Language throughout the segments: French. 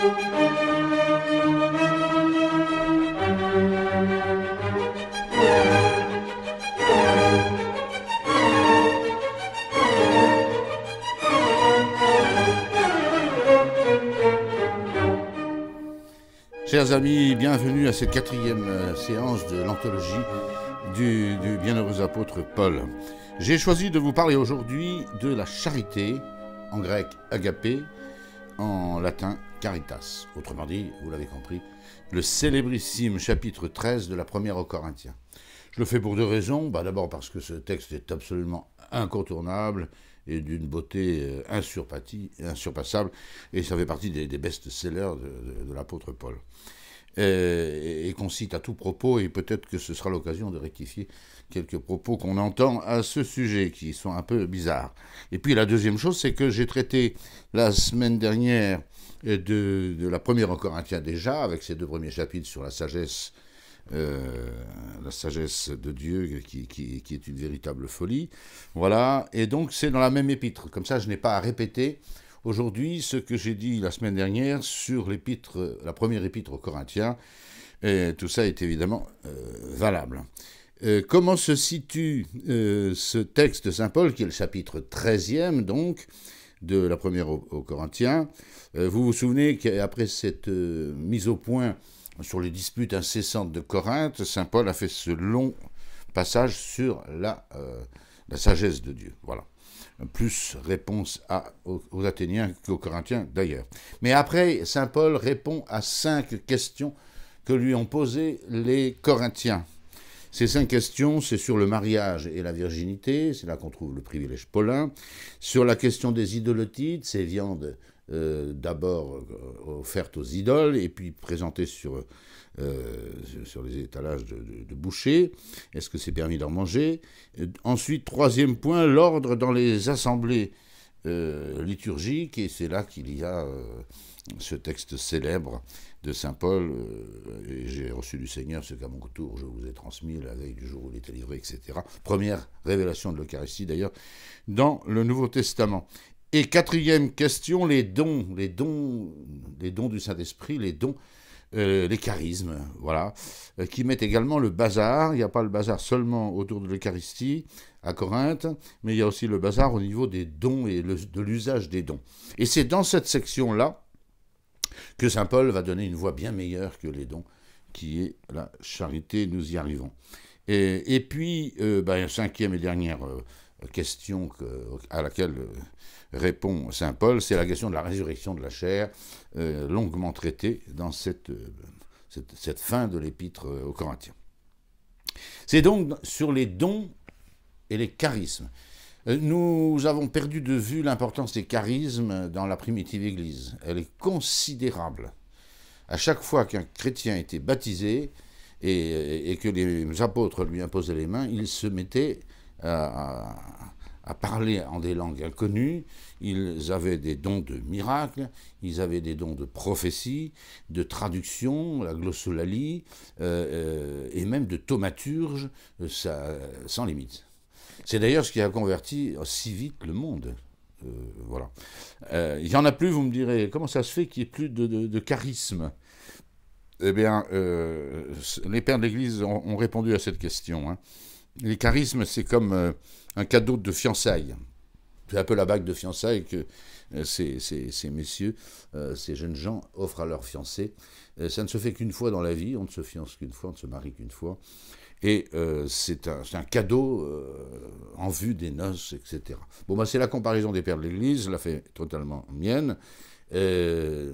Chers amis, bienvenue à cette quatrième séance de l'anthologie du bienheureux apôtre Paul. J'ai choisi de vous parler aujourd'hui de la charité, en grec agapé, en latin caritas. Autrement dit, vous l'avez compris, le célébrissime chapitre 13 de la première aux Corinthiens. Je le fais pour deux raisons. D'abord parce que ce texte est absolument incontournable et d'une beauté insurpassable, et ça fait partie des best-sellers de l'apôtre Paul. Et qu'on cite à tout propos, et peut-être que ce sera l'occasion de rectifier quelques propos qu'on entend à ce sujet, qui sont un peu bizarres. Et puis la deuxième chose, c'est que j'ai traité la semaine dernière de la première aux Corinthiens déjà, avec ces deux premiers chapitres sur la sagesse de Dieu qui est une véritable folie. Voilà, et donc c'est dans la même épître. Comme ça, je n'ai pas à répéter aujourd'hui ce que j'ai dit la semaine dernière sur la première épître aux Corinthiens. Et tout ça est évidemment valable. Comment se situe ce texte de Saint Paul, qui est le chapitre 13e, donc, de la première aux Corinthiens? Vous vous souvenez qu'après cette mise au point sur les disputes incessantes de Corinthe, Saint Paul a fait ce long passage sur la sagesse de Dieu. Voilà. Plus réponse aux Athéniens qu'aux Corinthiens d'ailleurs. Mais après, Saint Paul répond à 5 questions que lui ont posées les Corinthiens. Ces 5 questions, c'est sur le mariage et la virginité, c'est là qu'on trouve le privilège paulin. Sur la question des idolotides, ces viandes d'abord offertes aux idoles et puis présentées sur les étalages de bouchers. Est-ce que c'est permis d'en manger? Ensuite, troisième point, l'ordre dans les assemblées liturgiques, et c'est là qu'il y a ce texte célèbre de Saint Paul, et j'ai reçu du Seigneur ce qu'à mon tour je vous ai transmis la veille du jour où il était livré, etc. Première révélation de l'Eucharistie d'ailleurs dans le Nouveau Testament. Et quatrième question, les dons du Saint-Esprit, les charismes, voilà, qui mettent également le bazar. Il n'y a pas le bazar seulement autour de l'Eucharistie à Corinthe, mais il y a aussi le bazar au niveau des dons et de l'usage des dons. Et c'est dans cette section-là que Saint Paul va donner une voix bien meilleure que les dons, qui est la charité. Nous y arrivons. Et puis, cinquième et dernière question à laquelle répond Saint Paul, c'est la question de la résurrection de la chair, longuement traitée dans cette fin de l'épître aux Corinthiens. C'est donc sur les dons et les charismes. Nous avons perdu de vue l'importance des charismes dans la primitive Église. Elle est considérable. À chaque fois qu'un chrétien était baptisé et que les apôtres lui imposaient les mains, il se mettait à parler en des langues inconnues. Ils avaient des dons de miracles, ils avaient des dons de prophétie, de traduction, la glossolalie, et même de thaumaturge, sans limite. C'est d'ailleurs ce qui a converti si vite le monde. Voilà. Il n'y en a plus, vous me direz, comment ça se fait qu'il n'y ait plus de charisme? Eh bien, les pères de l'Église ont répondu à cette question, hein. Les charismes, c'est comme un cadeau de fiançailles. C'est un peu la bague de fiançailles que ces messieurs, ces jeunes gens offrent à leurs fiancés. Ça ne se fait qu'une fois dans la vie, on ne se fiance qu'une fois, on ne se marie qu'une fois. Et c'est un cadeau en vue des noces, etc. Bon, c'est la comparaison des pères de l'Église, je la fais totalement mienne. Ce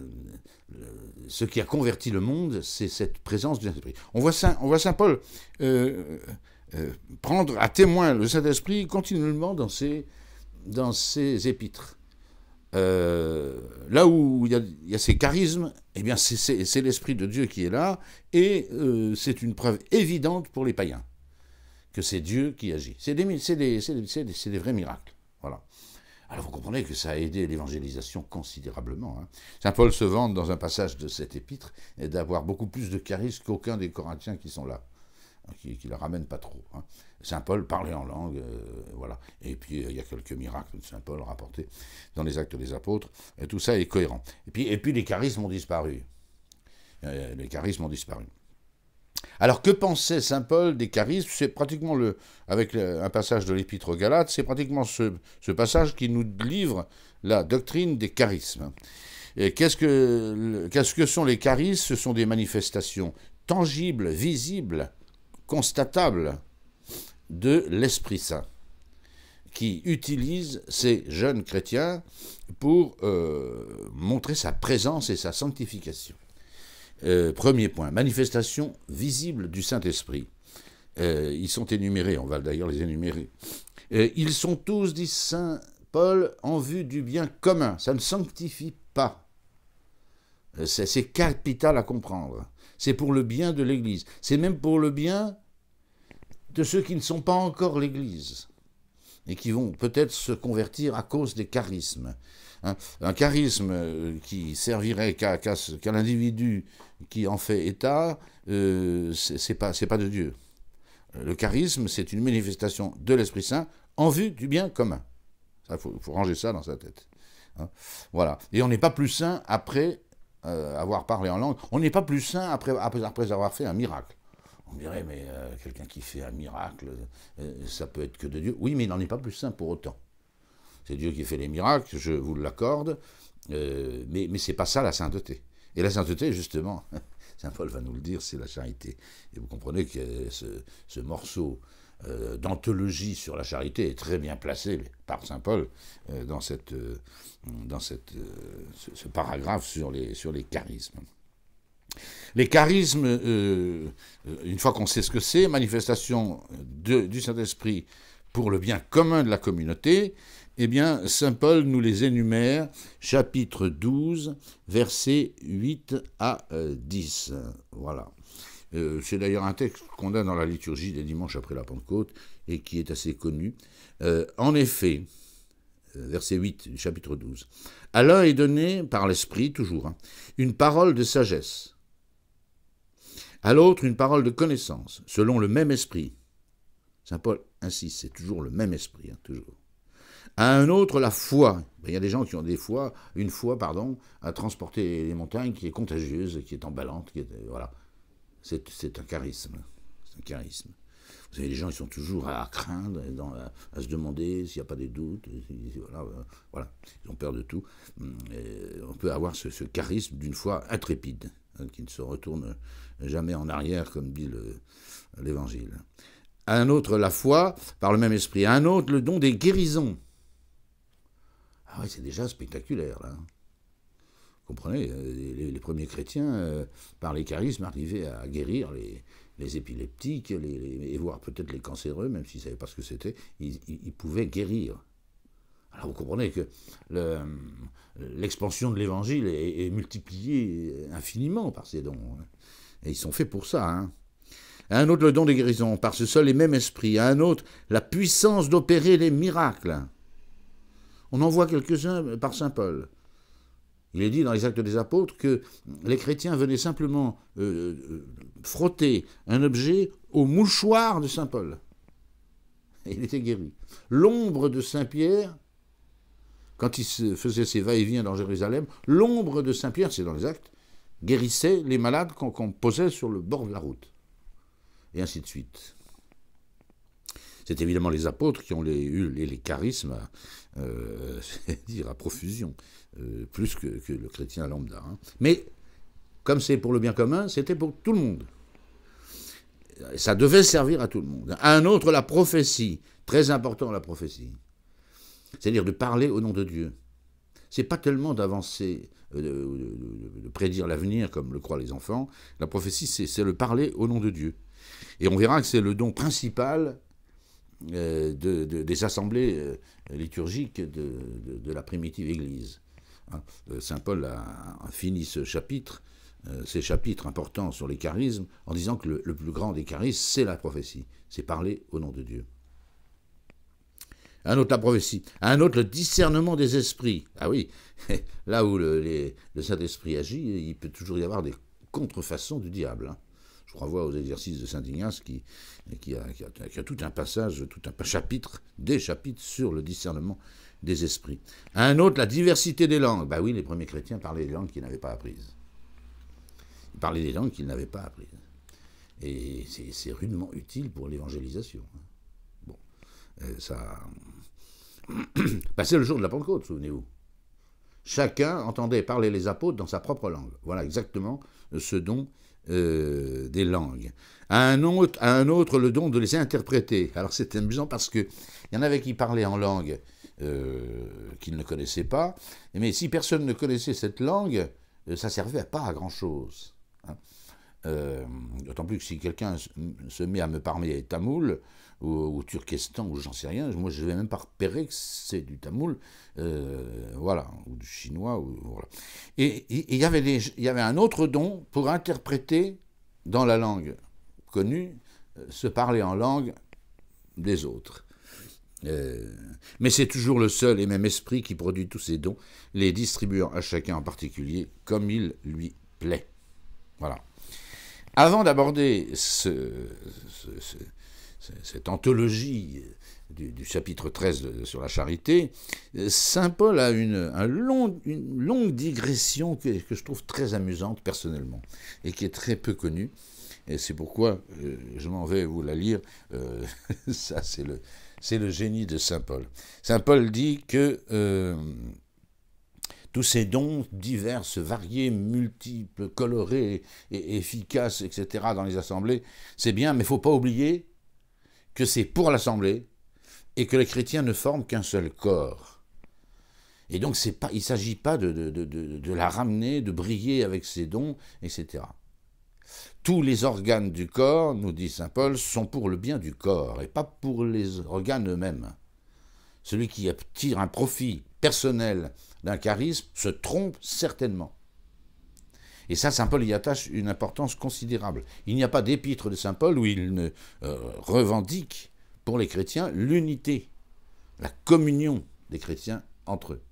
qui a converti le monde, c'est cette présence du Saint-Esprit. On voit Saint Paul prendre à témoin le Saint-Esprit continuellement dans ses épîtres. Là où il y a ces charismes, eh bien c'est l'Esprit de Dieu qui est là, et c'est une preuve évidente pour les païens que c'est Dieu qui agit. C'est des vrais miracles. Voilà. Alors vous comprenez que ça a aidé l'évangélisation considérablement, hein. Saint Paul se vante dans un passage de cette épître d'avoir beaucoup plus de charisme qu'aucun des Corinthiens qui sont là. qui la ramène pas trop. Hein. Saint Paul parlait en langue, voilà. Et puis il y a quelques miracles de Saint Paul rapportés dans les Actes des Apôtres. Et tout ça est cohérent. Et puis les charismes ont disparu. Les charismes ont disparu. Alors que pensait Saint Paul des charismes? C'est pratiquement avec un passage de l'Épître aux Galates, c'est pratiquement ce passage qui nous livre la doctrine des charismes. Qu'est-ce que sont les charismes? Ce sont des manifestations tangibles, visibles, constatables de l'Esprit Saint, qui utilise ces jeunes chrétiens pour montrer sa présence et sa sanctification. Premier point, manifestation visible du Saint-Esprit. Ils sont énumérés, on va d'ailleurs les énumérer. Ils sont tous, dit Saint Paul, en vue du bien commun. Ça ne sanctifie pas. C'est capital à comprendre. C'est pour le bien de l'Église. C'est même pour le bien de ceux qui ne sont pas encore l'Église et qui vont peut-être se convertir à cause des charismes. Un charisme qui servirait qu'à l'individu qui en fait état, c'est pas de Dieu. Le charisme, c'est une manifestation de l'Esprit Saint en vue du bien commun. Il faut ranger ça dans sa tête. Voilà. Et on n'est pas plus saint après avoir parlé en langue. On n'est pas plus saint après avoir fait un miracle. On dirait, mais quelqu'un qui fait un miracle, ça peut être que de Dieu. Oui, mais il n'en est pas plus saint pour autant. C'est Dieu qui fait les miracles, je vous l'accorde, mais c'est pas ça la sainteté. Et la sainteté, justement, Saint Paul va nous le dire, c'est la charité. Et vous comprenez que ce morceau d'anthologie sur la charité est très bien placé par Saint Paul dans ce paragraphe sur les charismes. Les charismes, une fois qu'on sait ce que c'est, manifestation du Saint-Esprit pour le bien commun de la communauté, eh bien, Saint Paul nous les énumère, chapitre 12, versets 8 à 10. Voilà. C'est d'ailleurs un texte qu'on a dans la liturgie des dimanches après la Pentecôte et qui est assez connu. En effet, verset 8 du chapitre 12, « À l'un est donné, par l'Esprit toujours, une parole de sagesse, à l'autre une parole de connaissance, selon le même esprit. » Saint Paul insiste, c'est toujours le même esprit, toujours. À un autre, la foi. Il y a des gens qui ont une foi, à transporter les montagnes, qui est contagieuse, qui est emballante, voilà. C'est un charisme. C'est un charisme. Vous avez des gens qui sont toujours à craindre, à se demander s'il n'y a pas des doutes. Voilà. Ils ont peur de tout. Et on peut avoir ce charisme d'une foi intrépide, qui ne se retourne jamais en arrière, comme dit l'Évangile. À un autre, la foi, par le même esprit. À un autre, le don des guérisons. Ah oui, c'est déjà spectaculaire, là. Vous comprenez, les premiers chrétiens, par les charismes, arrivaient à guérir les épileptiques, et voire peut-être les cancéreux, même s'ils ne savaient pas ce que c'était, ils pouvaient guérir. Alors vous comprenez que l'expansion de l'Évangile est multipliée infiniment par ces dons. Et ils sont faits pour ça. À un autre, le don des guérisons, par ce seul et même esprit. À un autre, la puissance d'opérer les miracles. On en voit quelques-uns par Saint Paul. Il est dit dans les Actes des Apôtres que les chrétiens venaient simplement frotter un objet au mouchoir de Saint Paul. Et il était guéri. L'ombre de Saint Pierre, quand il faisait ses va-et-vient dans Jérusalem, l'ombre de Saint Pierre, c'est dans les Actes, guérissait les malades qu'on posait sur le bord de la route. Et ainsi de suite. C'est évidemment les apôtres qui ont eu les charismes, c'est-à-dire à profusion, plus que le chrétien lambda. Mais, comme c'est pour le bien commun, c'était pour tout le monde. Ça devait servir à tout le monde. À un autre, la prophétie. Très important, la prophétie. C'est-à-dire de parler au nom de Dieu. C'est pas tellement d'avancer, de prédire l'avenir comme le croient les enfants. La prophétie, c'est le parler au nom de Dieu. Et on verra que c'est le don principal des assemblées liturgiques de la primitive Église. Saint Paul a fini ces chapitres importants sur les charismes en disant que le plus grand des charismes, c'est la prophétie, c'est parler au nom de Dieu. Un autre, la prophétie. Un autre, le discernement des esprits. Ah oui, là où le Saint-Esprit agit, il peut toujours y avoir des contrefaçons du diable. Je renvoie aux exercices de saint Ignace qui a tout un passage, tout un chapitre, des chapitres sur le discernement des esprits. Un autre, la diversité des langues. Ben oui, les premiers chrétiens parlaient des langues qu'ils n'avaient pas apprises. Ils parlaient des langues qu'ils n'avaient pas apprises. Et c'est rudement utile pour l'évangélisation. Bon, ça... Ben, c'est le jour de la Pentecôte, souvenez-vous. Chacun entendait parler les apôtres dans sa propre langue. Voilà exactement ce don des langues. À un autre, le don de les interpréter. Alors c'est amusant parce qu'il y en avait qui parlaient en langue qu'ils ne connaissaient pas, mais si personne ne connaissait cette langue, ça ne servait pas à grand-chose. Hein. D'autant plus que si quelqu'un se met à me parler tamoul, ou turkestan, ou j'en sais rien, moi je ne vais même pas repérer que c'est du tamoul, voilà, ou du chinois, voilà. Et il y avait un autre don pour interpréter dans la langue connue, se parler en langue des autres. Mais c'est toujours le seul et même esprit qui produit tous ces dons, les distribuant à chacun en particulier comme il lui plaît. Voilà. Avant d'aborder cette anthologie du chapitre 13 sur la charité, saint Paul a une longue digression que je trouve très amusante personnellement et qui est très peu connue. Et c'est pourquoi je m'en vais vous la lire. Ça, c'est le génie de saint Paul. Saint Paul dit que tous ces dons divers, variés, multiples, colorés et efficaces, etc., dans les assemblées, c'est bien, mais il ne faut pas oublier que c'est pour l'assemblée et que les chrétiens ne forment qu'un seul corps. Et donc il ne s'agit pas de la ramener, de briller avec ses dons, etc. Tous les organes du corps, nous dit saint Paul, sont pour le bien du corps et pas pour les organes eux-mêmes. Celui qui tire un profit personnel d'un charisme se trompe certainement. Et ça, saint Paul y attache une importance considérable. Il n'y a pas d'épître de saint Paul où il ne revendique pour les chrétiens l'unité, la communion des chrétiens entre eux.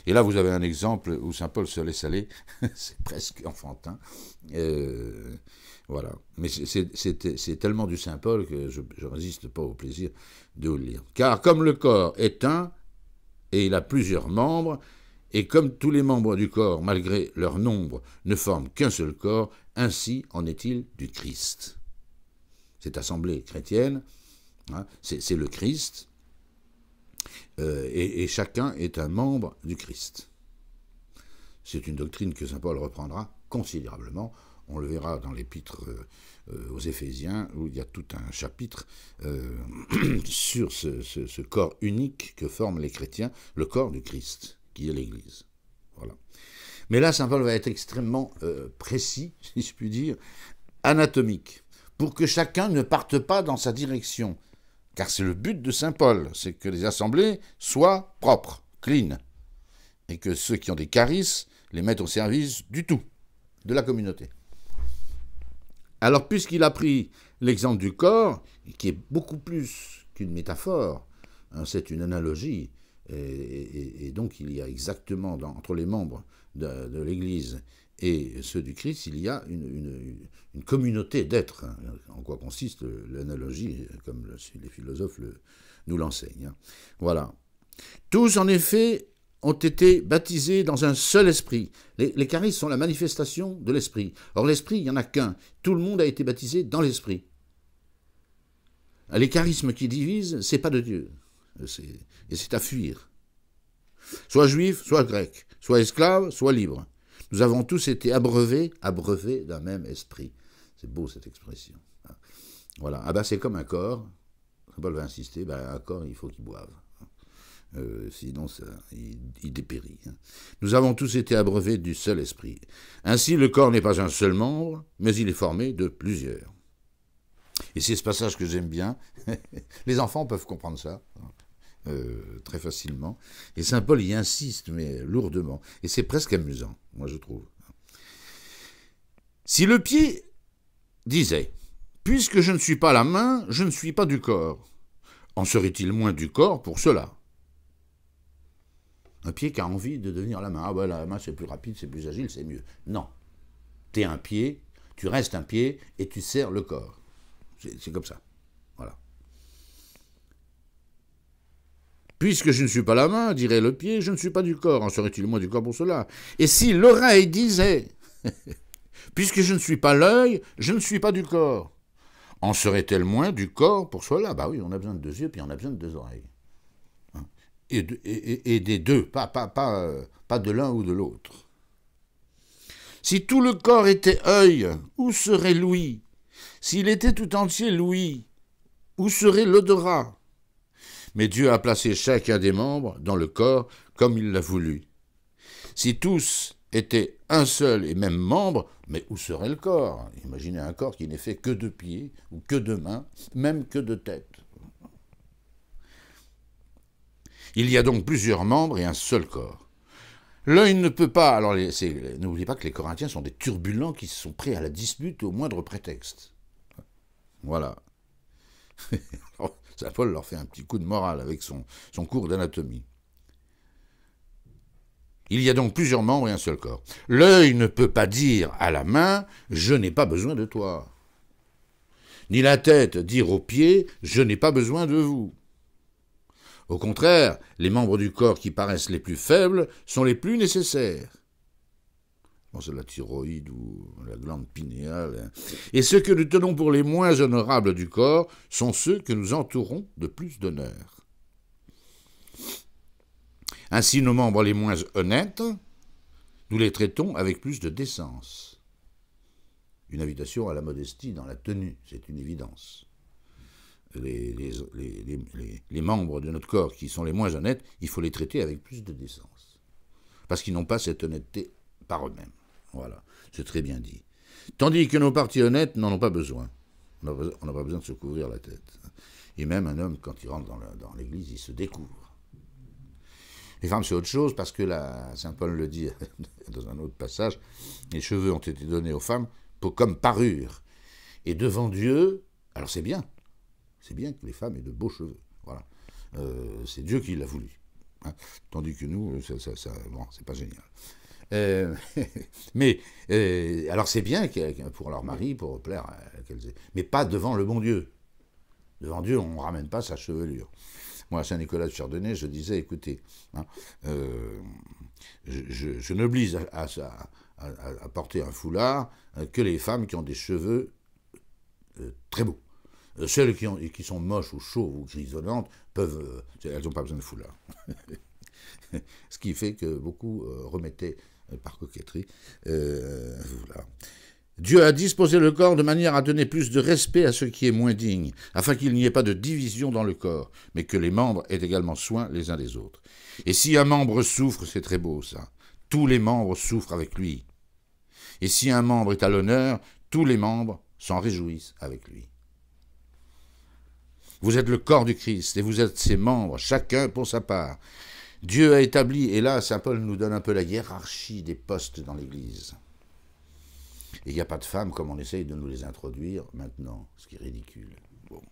Et là, vous avez un exemple où saint Paul se laisse aller, c'est presque enfantin. Voilà. Mais c'est tellement du saint Paul que je ne résiste pas au plaisir de vous le lire. Car comme le corps est un, et il a plusieurs membres, et comme tous les membres du corps, malgré leur nombre, ne forment qu'un seul corps, ainsi en est-il du Christ. Cette assemblée chrétienne, hein, c'est le Christ, et chacun est un membre du Christ. C'est une doctrine que saint Paul reprendra considérablement. On le verra dans l'épître aux Éphésiens, où il y a tout un chapitre sur ce corps unique que forment les chrétiens, le corps du Christ, qui est l'Église. Voilà. Mais là, saint Paul va être extrêmement précis, si je puis dire, anatomique, pour que chacun ne parte pas dans sa direction. Car c'est le but de saint Paul, c'est que les assemblées soient propres, clean, et que ceux qui ont des charismes les mettent au service du tout, de la communauté. Alors, puisqu'il a pris l'exemple du corps, qui est beaucoup plus qu'une métaphore, hein, c'est une analogie, et donc il y a exactement entre les membres de l'Église et ceux du Christ, il y a une communauté d'êtres, hein, en quoi consiste l'analogie, comme les philosophes nous l'enseignent. Hein. Voilà. Tous, en effet, ont été baptisés dans un seul esprit. Les charismes sont la manifestation de l'esprit. Or, l'esprit, il n'y en a qu'un. Tout le monde a été baptisé dans l'esprit. Les charismes qui divisent, c'est pas de Dieu. Et c'est à fuir. Soit juif, soit grec. Soit esclave, soit libre. Nous avons tous été abreuvés d'un même esprit. C'est beau cette expression. Voilà. Ah ben c'est comme un corps. Paul va insister, un corps, il faut qu'il boive. Sinon il dépérit. Nous avons tous été abreuvés du seul esprit. Ainsi, le corps n'est pas un seul membre, mais il est formé de plusieurs. Et c'est ce passage que j'aime bien. Les enfants peuvent comprendre ça très facilement. Et saint Paul y insiste, mais lourdement. Et c'est presque amusant, moi je trouve. Si le pied disait « Puisque je ne suis pas la main, je ne suis pas du corps », en serait-il moins du corps pour cela ? Un pied qui a envie de devenir la main. Ah ben la main c'est plus rapide, c'est plus agile, c'est mieux. Non. T'es un pied, tu restes un pied et tu sers le corps. C'est comme ça. Voilà. Puisque je ne suis pas la main, dirait le pied, je ne suis pas du corps. En serait-il moins du corps pour cela? Et si l'oreille disait, puisque je ne suis pas l'œil, je ne suis pas du corps. En serait-elle moins du corps pour cela? Bah oui, on a besoin de 2 yeux, puis on a besoin de 2 oreilles. Et des deux, pas de l'un ou de l'autre. Si tout le corps était œil, où serait l'ouïe? S'il était tout entier l'ouïe, où serait l'odorat? Mais Dieu a placé chacun des membres dans le corps comme il l'a voulu. Si tous étaient un seul et même membre, mais où serait le corps? Imaginez un corps qui n'est fait que de pieds, ou que de mains, même que de tête. Il y a donc plusieurs membres et un seul corps. L'œil ne peut pas... Alors, n'oubliez pas que les Corinthiens sont des turbulents qui sont prêts à la dispute au moindre prétexte. Voilà. Saint Paul leur fait un petit coup de morale avec son cours d'anatomie. Il y a donc plusieurs membres et un seul corps. L'œil ne peut pas dire à la main « je n'ai pas besoin de toi ». Ni la tête dire aux pieds « je n'ai pas besoin de vous ». Au contraire, les membres du corps qui paraissent les plus faibles sont les plus nécessaires. Bon, c'est la thyroïde ou la glande pinéale. Et ceux que nous tenons pour les moins honorables du corps sont ceux que nous entourons de plus d'honneur. Ainsi, nos membres les moins honnêtes, nous les traitons avec plus de décence. Une invitation à la modestie dans la tenue, c'est une évidence. Les membres de notre corps qui sont les moins honnêtes, il faut les traiter avec plus de décence. Parce qu'ils n'ont pas cette honnêteté par eux-mêmes. Voilà, c'est très bien dit. Tandis que nos parties honnêtes n'en ont pas besoin. On n'a pas besoin de se couvrir la tête. Et même un homme, quand il rentre dans l'église, il se découvre. Les femmes, c'est autre chose, parce que Saint Paul le dit dans un autre passage, les cheveux ont été donnés aux femmes comme parure. Et devant Dieu, alors c'est bien que les femmes aient de beaux cheveux. Voilà. C'est Dieu qui l'a voulu. Hein. Tandis que nous, bon, c'est pas génial. Mais alors c'est bien pour leur mari, pour plaire mais pas devant le bon Dieu. Devant Dieu, on ne ramène pas sa chevelure. Moi, à Saint-Nicolas de Chardonnay, je disais, écoutez, hein, je n'oblige à porter un foulard que les femmes qui ont des cheveux très beaux. Celles qui sont moches ou chauves ou grisonnantes, elles n'ont pas besoin de foulard. Ce qui fait que beaucoup remettaient par coquetterie. Voilà. Dieu a disposé le corps de manière à donner plus de respect à ce qui est moins digne, afin qu'il n'y ait pas de division dans le corps, mais que les membres aient également soin les uns des autres. Et si un membre souffre, c'est très beau ça, tous les membres souffrent avec lui. Et si un membre est à l'honneur, tous les membres s'en réjouissent avec lui. Vous êtes le corps du Christ, et vous êtes ses membres, chacun pour sa part. Dieu a établi, et là, Saint Paul nous donne un peu la hiérarchie des postes dans l'Église. Et il n'y a pas de femmes comme on essaye de nous les introduire maintenant, ce qui est ridicule. Bon.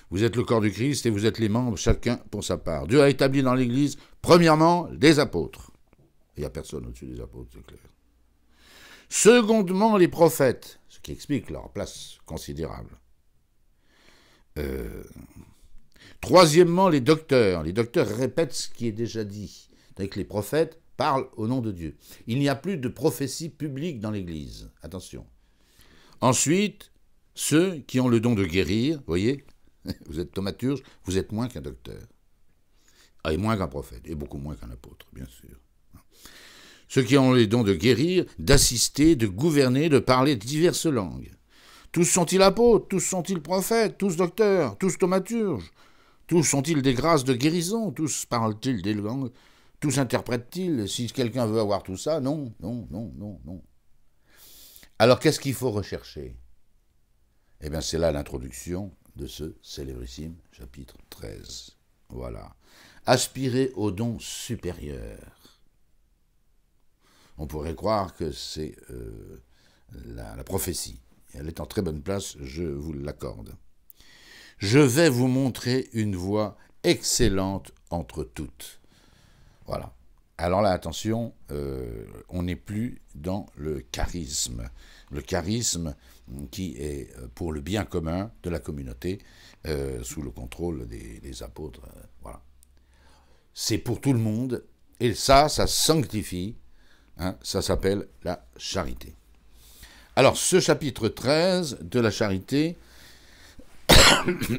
Vous êtes le corps du Christ et vous êtes les membres, chacun pour sa part. Dieu a établi dans l'Église, premièrement, des apôtres. Il n'y a personne au-dessus des apôtres, c'est clair. Secondement, les prophètes, ce qui explique leur place considérable. Troisièmement, les docteurs. Les docteurs répètent ce qui est déjà dit. Tandis que les prophètes parlent au nom de Dieu. Il n'y a plus de prophétie publique dans l'Église. Attention. Ensuite, ceux qui ont le don de guérir, voyez, vous êtes thaumaturge, vous êtes moins qu'un docteur. Et moins qu'un prophète, et beaucoup moins qu'un apôtre, bien sûr. Ceux qui ont les dons de guérir, d'assister, de gouverner, de parler diverses langues. Tous sont-ils apôtres, tous sont-ils prophètes, tous docteurs, tous thaumaturges, tous sont-ils des grâces de guérison, tous parlent-ils des langues, tous interprètent-ils. Si quelqu'un veut avoir tout ça, non. Alors qu'est-ce qu'il faut rechercher? Eh bien c'est là l'introduction de ce célébrissime chapitre 13. Voilà. Aspirer au don supérieur. On pourrait croire que c'est la prophétie. Elle est en très bonne place, je vous l'accorde. Je vais vous montrer une voie excellente entre toutes. Voilà. Alors là, attention, on n'est plus dans le charisme. Le charisme qui est pour le bien commun de la communauté, sous le contrôle des apôtres. Voilà. C'est pour tout le monde, et ça sanctifie, hein, ça s'appelle la charité. Alors, ce chapitre 13 de la charité,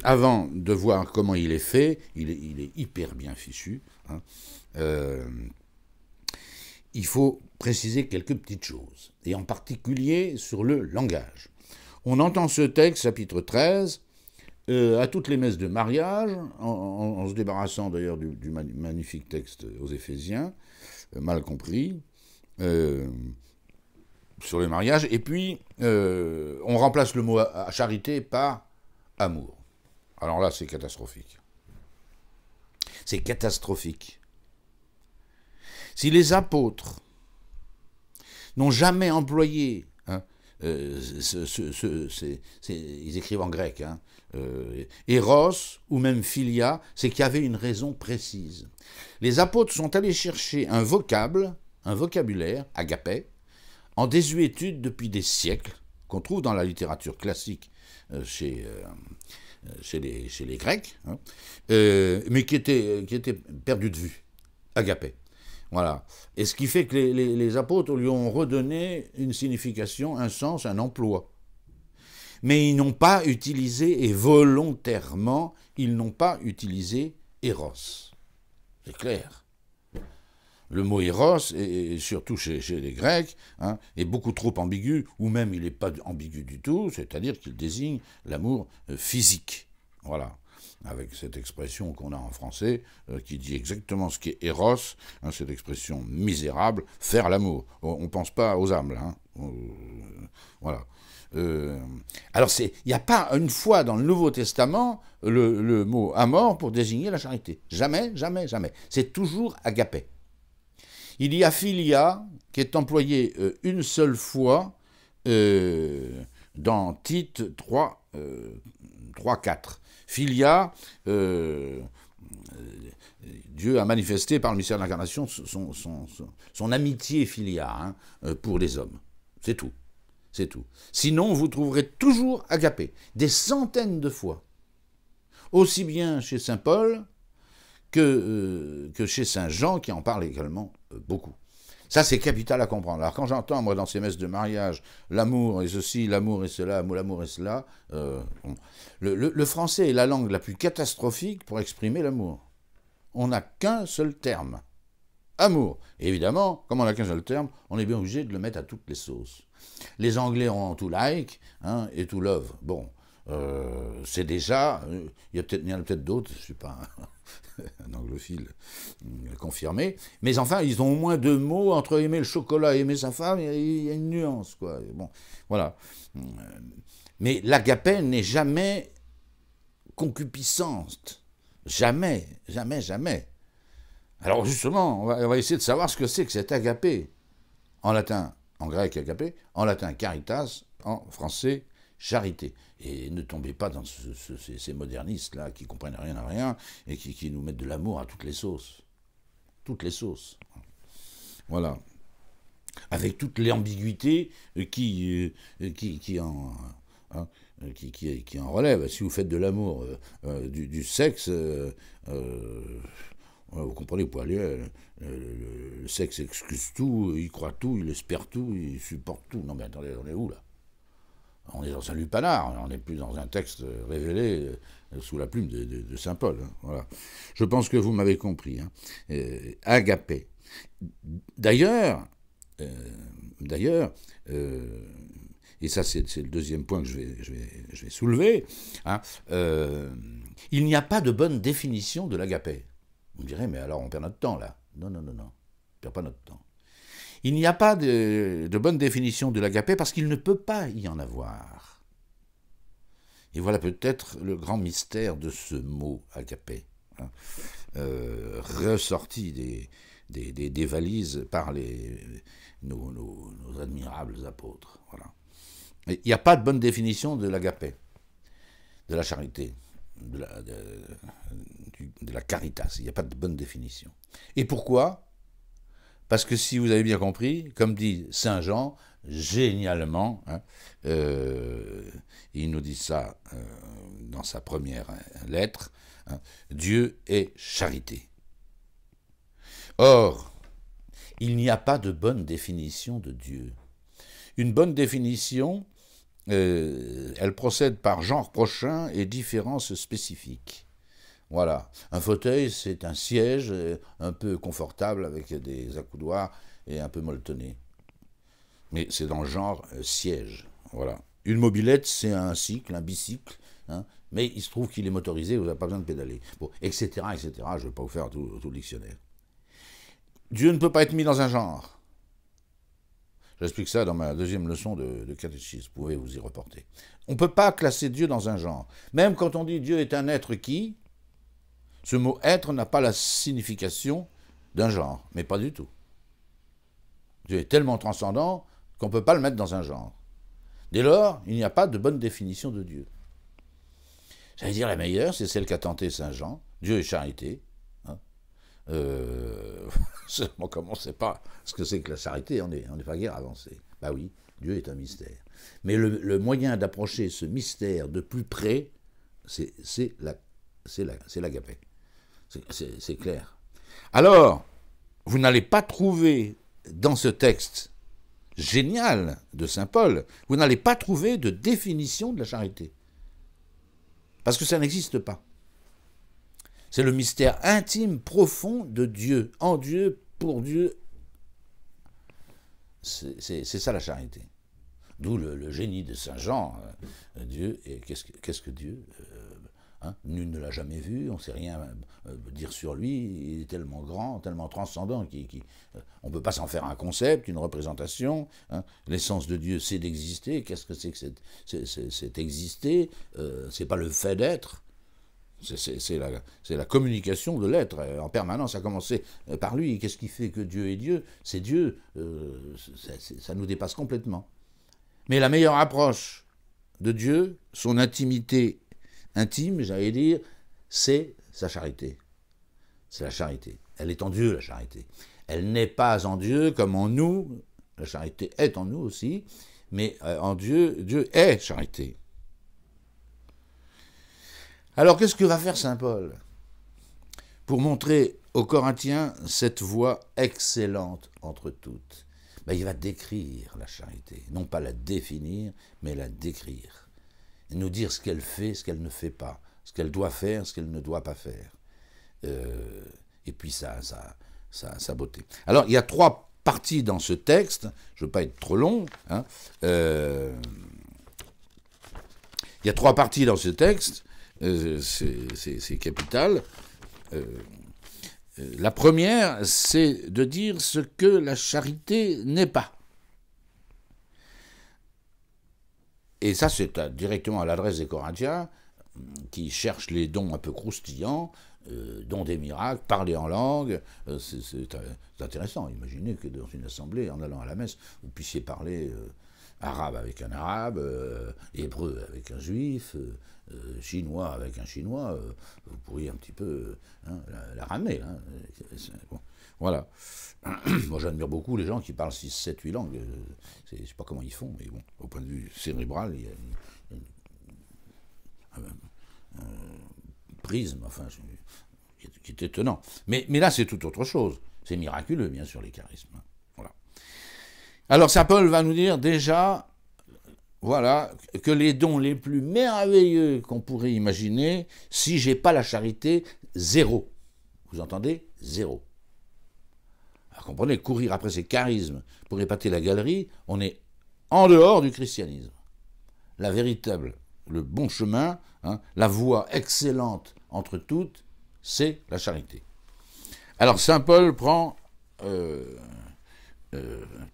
avant de voir comment il est fait, il est hyper bien fichu, hein, il faut préciser quelques petites choses, et en particulier sur le langage. On entend ce texte, chapitre 13, à toutes les messes de mariage, en se débarrassant d'ailleurs du magnifique texte aux Éphésiens, mal compris, sur le mariage, et puis on remplace le mot charité par amour. Alors là, c'est catastrophique. C'est catastrophique. Si les apôtres n'ont jamais employé, hein, ils écrivent en grec, hein, Eros ou même Philia, c'est qu'il y avait une raison précise. Les apôtres sont allés chercher un vocabulaire, agapé, en désuétude depuis des siècles, qu'on trouve dans la littérature classique chez les Grecs, hein, mais qui était perdu de vue, agapé. Voilà. Et ce qui fait que les apôtres lui ont redonné une signification, un sens, un emploi. Mais ils n'ont pas utilisé, et volontairement, ils n'ont pas utilisé Eros. C'est clair. Le mot Eros, et surtout chez les Grecs, hein, est beaucoup trop ambigu, ou même il n'est pas ambigu du tout, c'est-à-dire qu'il désigne l'amour physique. Voilà. Avec cette expression qu'on a en français, qui dit exactement ce qu'est Eros, hein, cette expression misérable, faire l'amour. On ne pense pas aux âmes, là. Hein. Voilà. Alors, il n'y a pas une fois dans le Nouveau Testament le mot amor pour désigner la charité. Jamais, jamais, jamais. C'est toujours agapé. Il y a philia, qui est employé une seule fois dans Tite 3, 4. Philia, Dieu a manifesté par le mystère de l'incarnation son amitié philia, hein, pour les hommes. C'est tout. C'est tout. Sinon, vous trouverez toujours agapé, des centaines de fois. Aussi bien chez saint Paul que chez saint Jean, qui en parle également beaucoup. Ça, c'est capital à comprendre. Alors, quand j'entends, moi, dans ces messes de mariage, l'amour et ceci, l'amour et cela, l'amour et cela, bon. Le français est la langue la plus catastrophique pour exprimer l'amour. On n'a qu'un seul terme. Amour. Et évidemment, comme on n'a qu'un seul terme, on est bien obligé de le mettre à toutes les sauces. Les Anglais ont tout like, hein, et tout love. Bon, c'est déjà... il y en a peut-être d'autres, je ne suis pas un anglophile confirmé, mais enfin, ils ont au moins deux mots entre aimer le chocolat et aimer sa femme, il y a une nuance, quoi. Bon, voilà. Mais l'agapé n'est jamais concupiscente. Jamais, jamais, jamais. Alors justement, on va essayer de savoir ce que c'est que cet agapé. En latin, en grec, agapé, en latin, caritas, en français, charité. Et ne tombez pas dans ces modernistes-là qui comprennent rien à rien et qui nous mettent de l'amour à toutes les sauces. Toutes les sauces. Voilà. Avec toute l'ambiguïté qui en relève. Si vous faites de l'amour, du sexe, vous comprenez, vous pouvez aller, le sexe excuse tout, il croit tout, il espère tout, il supporte tout. Non mais attendez, on est où là? On est dans un lupanar, on n'est plus dans un texte révélé sous la plume de saint Paul. Hein, voilà. Je pense que vous m'avez compris. Hein. Agapé. D'ailleurs, et ça c'est le deuxième point que je vais soulever, hein, il n'y a pas de bonne définition de l'agapé. Vous me direz, mais alors on perd notre temps là. Non, non, non, non, on perd pas notre temps. Il n'y a pas de bonne définition de l'agapé parce qu'il ne peut pas y en avoir. Et voilà peut-être le grand mystère de ce mot agapé, hein, ressorti des valises par nos admirables apôtres. Voilà. Il n'y a pas de bonne définition de l'agapé, de la charité, de la caritas. Il n'y a pas de bonne définition. Et pourquoi ? Parce que si vous avez bien compris, comme dit Saint Jean, génialement, hein, il nous dit ça dans sa première lettre, hein, Dieu est charité. Or, il n'y a pas de bonne définition de Dieu. Une bonne définition, elle procède par genre prochain et différences spécifiques. Voilà. Un fauteuil, c'est un siège un peu confortable avec des accoudoirs et un peu molletonné. Mais c'est dans le genre siège. Voilà. Une mobilette, c'est un cycle, un bicycle, hein, mais il se trouve qu'il est motorisé, vous n'avez pas besoin de pédaler. Bon, etc., etc. Je ne vais pas vous faire tout le dictionnaire. Dieu ne peut pas être mis dans un genre. J'explique ça dans ma deuxième leçon de catéchisme, vous pouvez vous y reporter. On ne peut pas classer Dieu dans un genre. Même quand on dit Dieu est un être qui, ce mot être n'a pas la signification d'un genre, mais pas du tout. Dieu est tellement transcendant qu'on ne peut pas le mettre dans un genre. Dès lors, il n'y a pas de bonne définition de Dieu. J'allais dire la meilleure, c'est celle qu'a tentée Saint Jean, Dieu est charité. Hein. Comme on ne sait pas ce que c'est que la charité, on n'est pas guère avancé. Bah oui, Dieu est un mystère. Mais le moyen d'approcher ce mystère de plus près, c'est l'agapé. C'est clair. Alors, vous n'allez pas trouver dans ce texte génial de saint Paul, vous n'allez pas trouver de définition de la charité. Parce que ça n'existe pas. C'est le mystère intime, profond de Dieu, en Dieu, pour Dieu. C'est ça la charité. D'où le génie de saint Jean. Dieu, et qu'est-ce que Dieu hein, nul ne l'a jamais vu, on ne sait rien dire sur lui, il est tellement grand, tellement transcendant on ne peut pas s'en faire un concept, une représentation. Hein. L'essence de Dieu, c'est d'exister. Qu'est-ce que c'est que c'est exister c'est pas le fait d'être, c'est la communication de l'être en permanence, à commencer par lui. Qu'est-ce qui fait que Dieu est Dieu? C'est Dieu, ça nous dépasse complètement. Mais la meilleure approche de Dieu, son intimité intime, j'allais dire, c'est sa charité. C'est la charité. Elle est en Dieu, la charité. Elle n'est pas en Dieu comme en nous. La charité est en nous aussi, mais en Dieu, Dieu est charité. Alors, qu'est-ce que va faire saint Paul pour montrer aux Corinthiens cette voie excellente entre toutes? Il va décrire la charité, non pas la définir, mais la décrire. Et nous dire ce qu'elle fait, ce qu'elle ne fait pas, ce qu'elle doit faire, ce qu'elle ne doit pas faire. Et puis sa beauté. Alors, il y a 3 parties dans ce texte, je ne veux pas être trop long, hein, il y a 3 parties dans ce texte, c'est capital. La première, c'est de dire ce que la charité n'est pas. Et ça, c'est directement à l'adresse des Corinthiens, qui cherchent les dons un peu croustillants, dons des miracles, parler en langue. C'est intéressant. Imaginez que dans une assemblée, en allant à la messe, vous puissiez parler arabe avec un arabe, hébreu avec un juif, chinois avec un chinois. Vous pourriez un petit peu la ramener. Hein. Bon, voilà. Moi, j'admire beaucoup les gens qui parlent 6, 7, 8 langues. Je ne sais pas comment ils font, mais bon, au point de vue cérébral, il y a un prisme, enfin, qui est étonnant. Mais là, c'est tout autre chose. C'est miraculeux, bien sûr, les charismes. Voilà. Alors, saint Paul va nous dire déjà, voilà, que les dons les plus merveilleux qu'on pourrait imaginer, si j'ai pas la charité, 0. Vous entendez? 0. Alors, comprenez, courir après ces charismes pour épater la galerie, on est en dehors du christianisme. La véritable, le bon chemin, hein, la voie excellente entre toutes, c'est la charité. Alors, saint Paul prend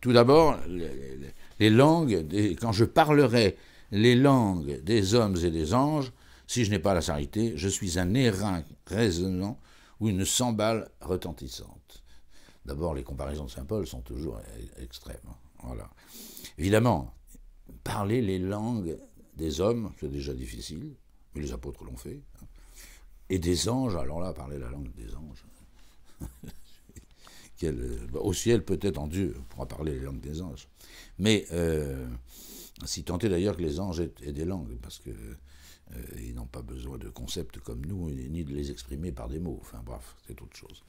tout d'abord les langues, quand je parlerai les langues des hommes et des anges, si je n'ai pas la charité, je suis un airain résonnant ou une cymbale retentissante. D'abord, les comparaisons de saint Paul sont toujours extrêmes. Voilà. Évidemment, parler les langues des hommes, c'est déjà difficile, mais les apôtres l'ont fait. Et des anges, alors là, parler la langue des anges, ciel, au ciel peut-être en Dieu, on pourra parler les langues des anges. Mais si tant est d'ailleurs que les anges aient des langues, parce que ils n'ont pas besoin de concepts comme nous, ni de les exprimer par des mots. Enfin bref, c'est autre chose.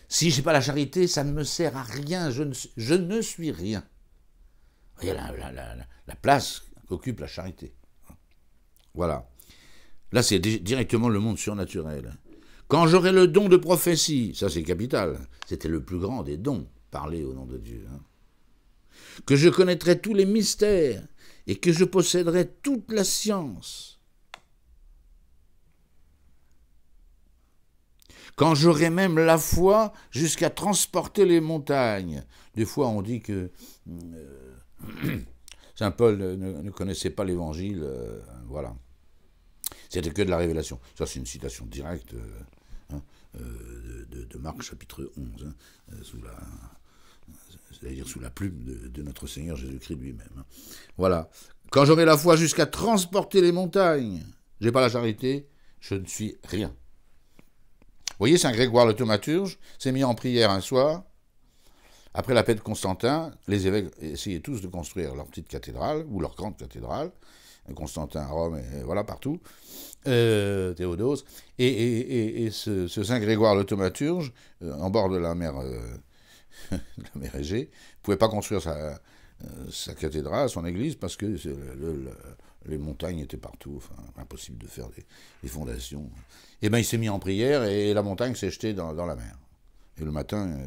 Si je n'ai pas la charité, ça ne me sert à rien, je ne suis rien. Il y a la place qu'occupe la charité. Voilà. Là, c'est directement le monde surnaturel. Quand j'aurai le don de prophétie, ça c'est capital, c'était le plus grand des dons, parler au nom de Dieu. Que je connaîtrai tous les mystères et que je posséderai toute la science. Quand j'aurai même la foi jusqu'à transporter les montagnes. Des fois, on dit que Saint Paul ne connaissait pas l'Évangile, voilà. C'était que de la révélation. Ça, c'est une citation directe de Marc, chapitre 11, c'est-à-dire sous la plume de notre Seigneur Jésus-Christ lui-même. Voilà. Quand j'aurai la foi jusqu'à transporter les montagnes, j'ai pas la charité, je ne suis rien. Vous voyez, Saint Grégoire le Thaumaturge s'est mis en prière un soir. Après la paix de Constantin, les évêques essayaient tous de construire leur petite cathédrale, ou leur grande cathédrale, Constantin à Rome, et voilà, partout, Théodose, et ce Saint Grégoire le Thaumaturge, en bord de la mer Égée, ne pouvait pas construire sa cathédrale, son église, parce que les montagnes étaient partout, enfin, impossible de faire des fondations. Et bien il s'est mis en prière, et la montagne s'est jetée dans la mer. Et le matin,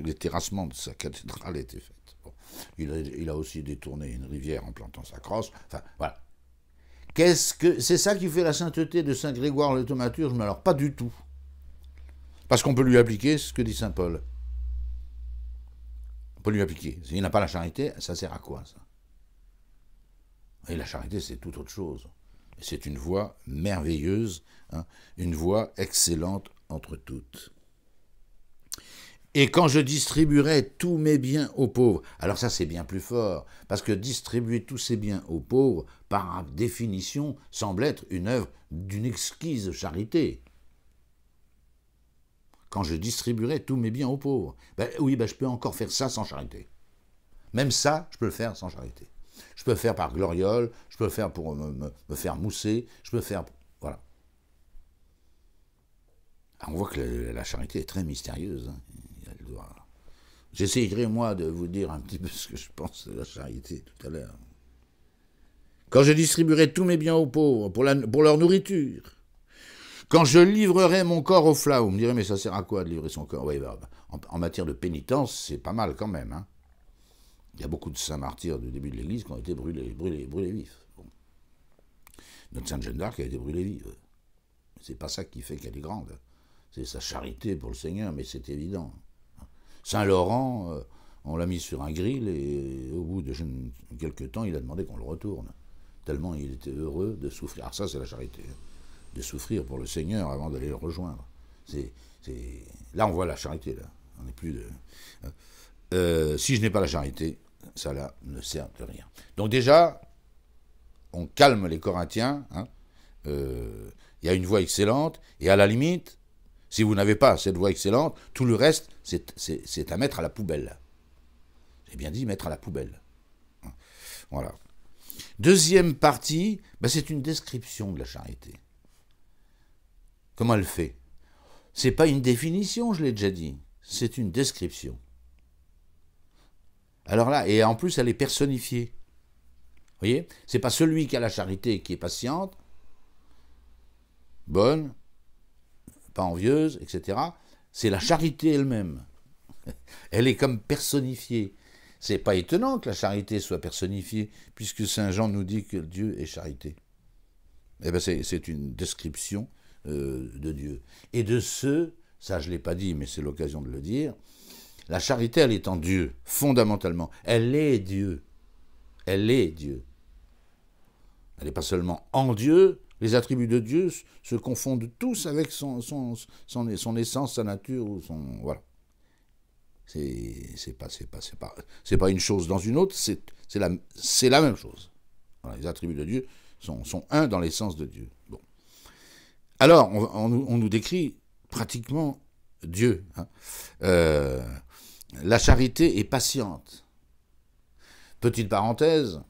les terrassements de sa cathédrale étaient faits. Bon. Il a aussi détourné une rivière en plantant sa crosse. Enfin, voilà. C'est ça qui fait la sainteté de Saint Grégoire le Thaumaturge, mais alors pas du tout. Parce qu'on peut lui appliquer ce que dit Saint Paul. On peut lui appliquer. S'il n'a pas la charité, ça sert à quoi, ça? Et la charité, c'est tout autre chose. C'est une voie merveilleuse, une voie excellente entre toutes. Et quand je distribuerai tous mes biens aux pauvres, alors ça c'est bien plus fort, parce que distribuer tous ces biens aux pauvres, par définition, semble être une œuvre d'une exquise charité. Quand je distribuerai tous mes biens aux pauvres, je peux encore faire ça sans charité. Même ça, je peux le faire sans charité. Je peux le faire par gloriole, je peux le faire pour me faire mousser, je peux le faire... Voilà. Alors on voit que la charité est très mystérieuse, J'essayerai, moi, de vous dire un petit peu ce que je pense de la charité tout à l'heure. Quand je distribuerai tous mes biens aux pauvres pour leur nourriture, quand je livrerai mon corps au flammes, vous me direz, mais ça sert à quoi de livrer son corps? Oui, en matière de pénitence, c'est pas mal quand même. Il y a beaucoup de saints martyrs du début de l'Église qui ont été brûlés vifs. Bon. Notre Sainte Jeanne d'Arc a été brûlée vive. C'est pas ça qui fait qu'elle est grande. C'est sa charité pour le Seigneur, mais c'est évident. Saint Laurent, on l'a mis sur un grill et au bout de quelques temps, il a demandé qu'on le retourne. Tellement il était heureux de souffrir. Alors ça, c'est la charité. De souffrir pour le Seigneur avant d'aller le rejoindre. Là, on voit la charité. Là. On n'est plus de... si je n'ai pas la charité, ça là ne sert de rien. Donc déjà, on calme les Corinthiens. Il y a une voie excellente. Et à la limite... Si vous n'avez pas cette voie excellente, tout le reste, c'est à mettre à la poubelle. J'ai bien dit mettre à la poubelle. Voilà. Deuxième partie, c'est une description de la charité. Comment elle fait? C'est pas une définition, je l'ai déjà dit. C'est une description. Alors là, et en plus, elle est personnifiée. Vous voyez? C'est pas celui qui a la charité qui est patiente, bonne, pas envieuse, etc. C'est la charité elle-même. Elle est comme personnifiée. C'est pas étonnant que la charité soit personnifiée, puisque Saint Jean nous dit que Dieu est charité. Eh bien, c'est une description de Dieu. Et de ça je ne l'ai pas dit, mais c'est l'occasion de le dire, la charité, elle est en Dieu, fondamentalement. Elle est Dieu. Elle est Dieu. Elle n'est pas seulement en Dieu. Les attributs de Dieu se confondent tous avec son essence, sa nature, ou son... Voilà. C'est pas une chose dans une autre, c'est la même chose. Voilà, les attributs de Dieu sont un dans l'essence de Dieu. Bon. Alors, on nous décrit pratiquement Dieu. La charité est patiente. Petite parenthèse,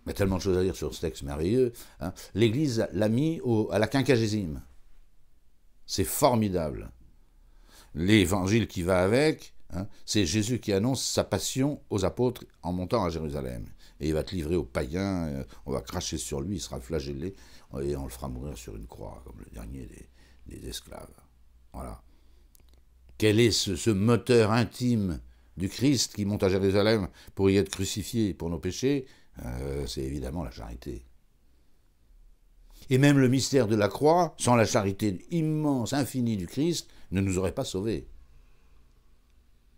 il y a tellement de choses à dire sur ce texte merveilleux, hein, l'Église l'a mis à la quinquagésime. C'est formidable. L'évangile qui va avec, hein, c'est Jésus qui annonce sa passion aux apôtres en montant à Jérusalem. Et il va te livrer aux païens, on va cracher sur lui, il sera flagellé, et on le fera mourir sur une croix, comme le dernier des esclaves. Voilà. Quel est ce moteur intime du Christ qui monte à Jérusalem pour y être crucifié pour nos péchés? C'est évidemment la charité. Et même le mystère de la croix, sans la charité immense, infinie du Christ, ne nous aurait pas sauvés.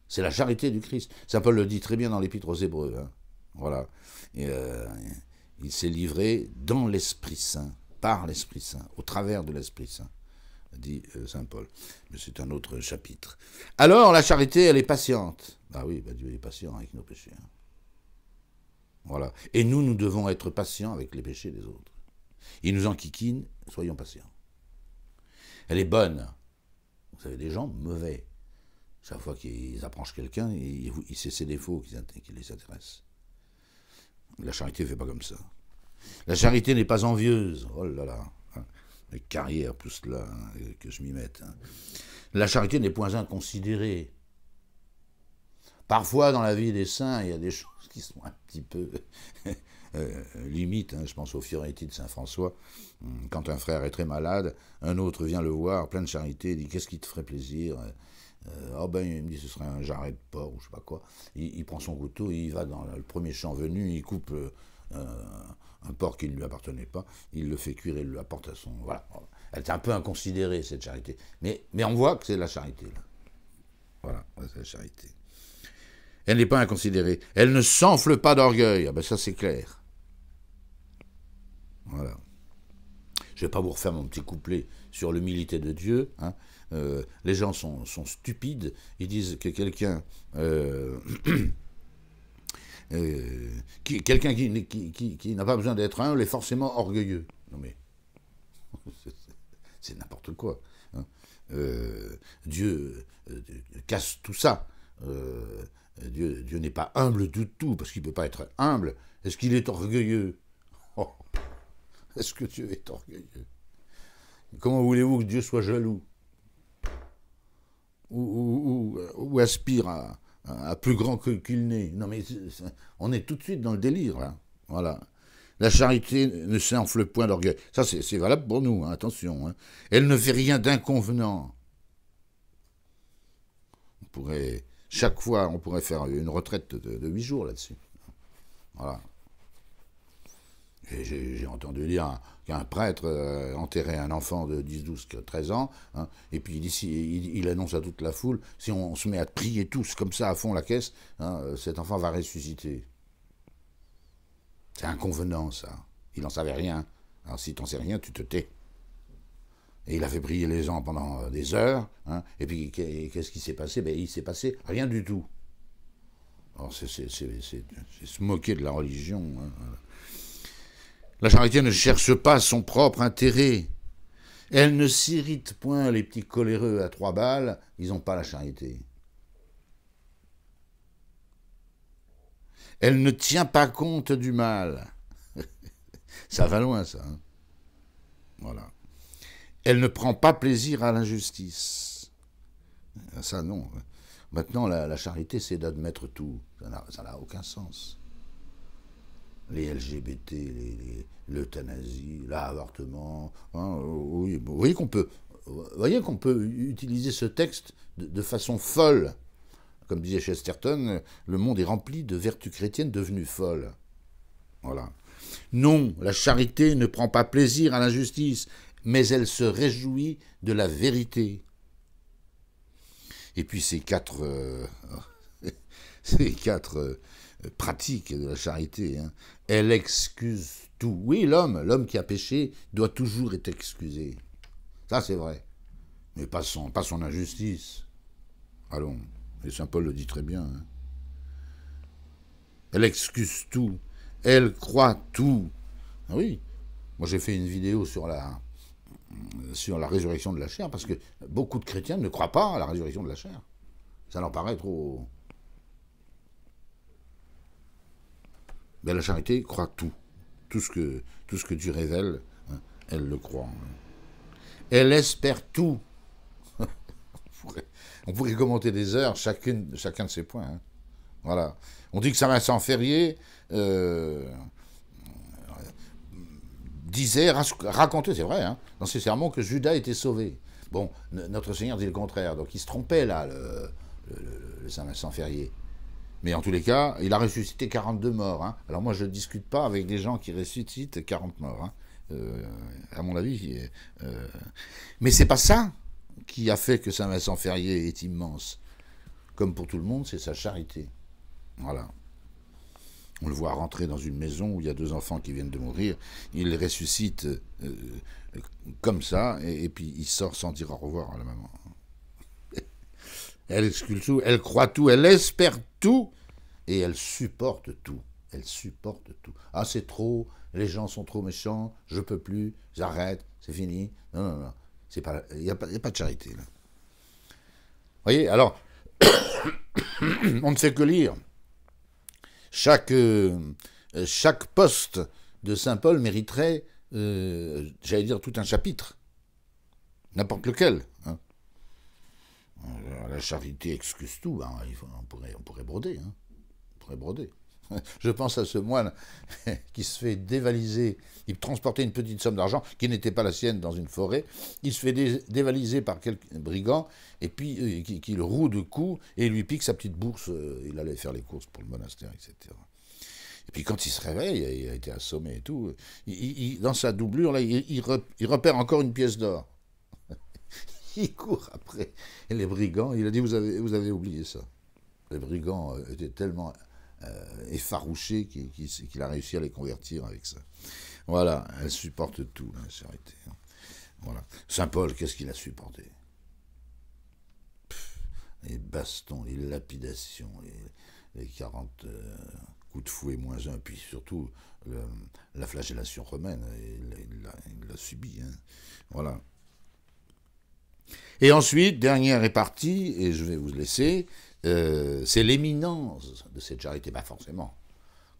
C'est la charité du Christ. Saint Paul le dit très bien dans l'Épître aux Hébreux. Hein. Voilà. Et, il s'est livré dans l'Esprit Saint, par l'Esprit Saint, au travers de l'Esprit Saint, dit Saint Paul. Mais c'est un autre chapitre. Alors, la charité, elle est patiente. Ah oui, Dieu est patient avec nos péchés. Hein. Voilà. Et nous devons être patients avec les péchés des autres. Ils nous enquiquinent, soyons patients. Elle est bonne. Vous savez, des gens mauvais. Chaque fois qu'ils approchent quelqu'un, c'est ses défauts qui les intéressent. La charité ne fait pas comme ça. La charité n'est pas envieuse. Oh là là. Hein. Les carrières, tout cela, hein, que je m'y mette. Hein. La charité n'est point inconsidérée. Parfois, dans la vie des saints, il y a des choses qui sont un petit peu limites. Hein. Je pense au Fioretti de Saint-François. Quand un frère est très malade, un autre vient le voir, plein de charité, dit « Qu'est-ce qui te ferait plaisir ?» il me dit « Ce serait un jarret de porc ou je sais pas quoi. » Il prend son couteau, il va dans le premier champ venu, il coupe un porc qui ne lui appartenait pas, il le fait cuire et il l'apporte à son... Voilà. Elle est un peu inconsidérée, cette charité. Mais on voit que c'est la charité, là. Voilà, c'est la charité. Elle n'est pas inconsidérée. Elle ne s'enfle pas d'orgueil. Ah ben ça, c'est clair. Voilà. Je ne vais pas vous refaire mon petit couplet sur l'humilité de Dieu. Hein. Les gens sont stupides. Ils disent que quelqu'un quelqu'un qui n'a pas besoin d'être humble est forcément orgueilleux. Non mais, c'est n'importe quoi. Hein. Dieu casse tout ça. Dieu n'est pas humble du tout, parce qu'il ne peut pas être humble. Est-ce qu'il est orgueilleux? Oh. Est-ce que Dieu est orgueilleux? Comment voulez-vous que Dieu soit jaloux? Ou aspire à plus grand qu'il n'est? Non mais on est tout de suite dans le délire, là. Voilà. La charité ne s'enfle point d'orgueil. Ça, c'est valable pour nous, hein, attention. Hein. Elle ne fait rien d'inconvenant. Chaque fois, on pourrait faire une retraite de 8 jours là-dessus. Voilà. J'ai entendu dire qu'un prêtre enterrait un enfant de 10, 12, 13 ans, hein, et puis il annonce à toute la foule, si on se met à prier tous comme ça à fond la caisse, hein, cet enfant va ressusciter. C'est inconvenant, ça. Il n'en savait rien. Alors si tu n'en sais rien, tu te tais. Et il a fait prier les gens pendant des heures, hein, et puis qu'est-ce qui s'est passé? Il s'est passé rien du tout. Alors c'est se moquer de la religion. Hein. La charité ne cherche pas son propre intérêt. Elle ne s'irrite point, les petits coléreux à 3 balles, ils n'ont pas la charité. Elle ne tient pas compte du mal. Ça va loin, ça. Hein. Voilà. Elle ne prend pas plaisir à l'injustice. Ça, non. Maintenant, la charité, c'est d'admettre tout. Ça n'a aucun sens. Les LGBT, l'euthanasie, l'avortement. Hein, oui, vous voyez qu'on peut utiliser ce texte de façon folle. Comme disait Chesterton, le monde est rempli de vertus chrétiennes devenues folles. Voilà. Non, la charité ne prend pas plaisir à l'injustice, mais elle se réjouit de la vérité. Et puis ces quatre pratiques de la charité, hein. Elle excuse tout. Oui, l'homme qui a péché doit toujours être excusé. Ça, c'est vrai. Mais pas son injustice. Allons, et Saint Paul le dit très bien. Hein. Elle excuse tout. Elle croit tout. Ah oui, moi j'ai fait une vidéo sur la résurrection de la chair, parce que beaucoup de chrétiens ne croient pas à la résurrection de la chair. Ça leur paraît trop Ben, la charité croit tout. Tout ce que Dieu révèle, hein, elle le croit. Elle espère tout. On pourrait commenter des heures chacun de ces points. Hein. Voilà. On dit que Saint-Vincent Ferrier disait, racontait, c'est vrai, hein, dans ses sermons, que Judas était sauvé. Bon, notre Seigneur dit le contraire, donc il se trompait là, le Saint-Vincent Ferrier. Mais en tous les cas, il a ressuscité 42 morts. Hein. Alors moi, je ne discute pas avec des gens qui ressuscitent 40 morts. Hein. À mon avis. Mais c'est pas ça qui a fait que Saint-Vincent Ferrier est immense. Comme pour tout le monde, c'est sa charité. Voilà. On le voit rentrer dans une maison où il y a 2 enfants qui viennent de mourir. Il les ressuscite comme ça, et puis il sort sans dire au revoir à la maman. Elle excuse tout, elle croit tout, elle espère tout, et elle supporte tout. Elle supporte tout. Ah, c'est trop, les gens sont trop méchants, je peux plus, j'arrête, c'est fini. Non, non, non. Il n'y a pas de charité, là. Vous voyez, alors, on ne fait que lire. Chaque poste de Saint Paul mériterait, j'allais dire, tout un chapitre. N'importe lequel. Hein. La charité excuse tout. Hein. On pourrait broder. Hein. On pourrait broder. Je pense à ce moine qui se fait dévaliser. Il transportait une petite somme d'argent qui n'était pas la sienne dans une forêt. Il se fait dévaliser par quelques brigands et puis qui le roue de coups et lui pique sa petite bourse. Il allait faire les courses pour le monastère, etc. Et puis quand il se réveille, il a été assommé et tout. Dans sa doublure, là, il repère encore une pièce d'or. Il court après les brigands. Il a dit, vous avez oublié ça. Les brigands étaient tellement effarouché qu'il a réussi à les convertir avec ça. Voilà, elle supporte tout, la charité. Voilà. Saint Paul, qu'est-ce qu'il a supporté? Les bastons, les lapidations, les 40 coups de fouet moins un, puis surtout la flagellation romaine, il l'a subi. Hein. Voilà. Et ensuite, dernière répartie, et je vais vous laisser, c'est l'éminence de cette charité. Bah forcément.